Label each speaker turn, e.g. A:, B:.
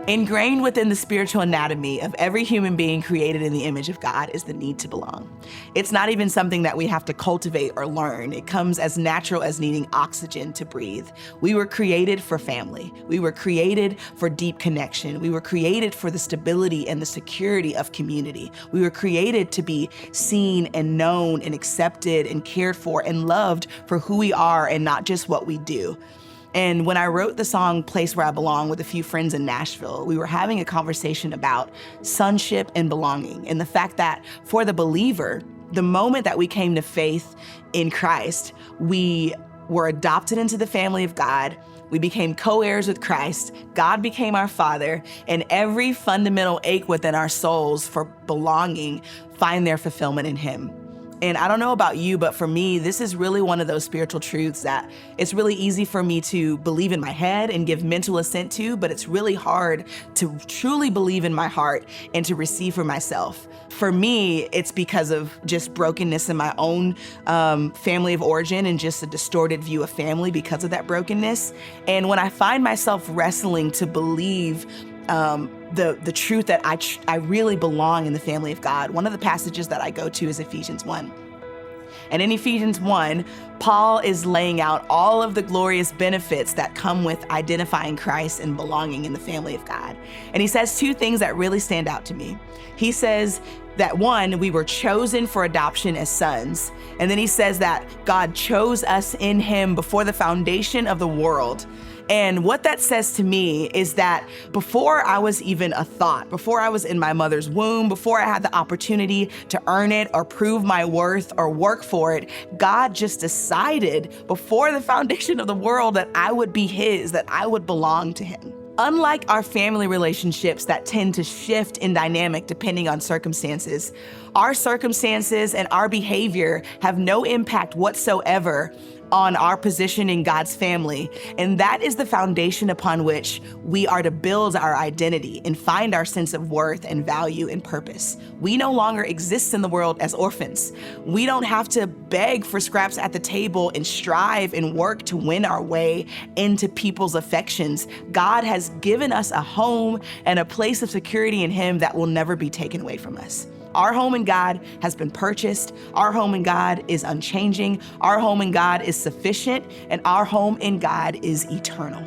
A: Ingrained within the spiritual anatomy of every human being created in the image of God is the need to belong. It's not even something that we have to cultivate or learn. It comes as natural as needing oxygen to breathe. We were created for family. We were created for deep connection. We were created for the stability and the security of community. We were created to be seen and known and accepted and cared for and loved for who we are and not just what we do. And when I wrote the song Place Where I Belong with a few friends in Nashville, we were having a conversation about sonship and belonging, and the fact that for the believer, the moment that we came to faith in Christ, we were adopted into the family of God. We became co-heirs with Christ. God became our Father, and every fundamental ache within our souls for belonging find their fulfillment in Him. And I don't know about you, but for me, this is really one of those spiritual truths that it's really easy for me to believe in my head and give mental assent to, but it's really hard to truly believe in my heart and to receive for myself. For me, it's because of just brokenness in my own family of origin and just a distorted view of family because of that brokenness. And when I find myself wrestling to believe the truth that I really belong in the family of God, one of the passages that I go to is Ephesians 1. And in Ephesians 1, Paul is laying out all of the glorious benefits that come with identifying Christ and belonging in the family of God. And he says two things that really stand out to me. He says that one, we were chosen for adoption as sons. And then he says that God chose us in Him before the foundation of the world. And what that says to me is that before I was even a thought, before I was in my mother's womb, before I had the opportunity to earn it or prove my worth or work for it, God just decided before the foundation of the world that I would be His, that I would belong to Him. Unlike our family relationships that tend to shift in dynamic depending on circumstances, our circumstances and our behavior have no impact whatsoever on our position in God's family. And that is the foundation upon which we are to build our identity and find our sense of worth and value and purpose. We no longer exist in the world as orphans. We don't have to beg for scraps at the table and strive and work to win our way into people's affections. God has given us a home and a place of security in Him that will never be taken away from us. Our home in God has been purchased. Our home in God is unchanging. Our home in God is sufficient, and our home in God is eternal.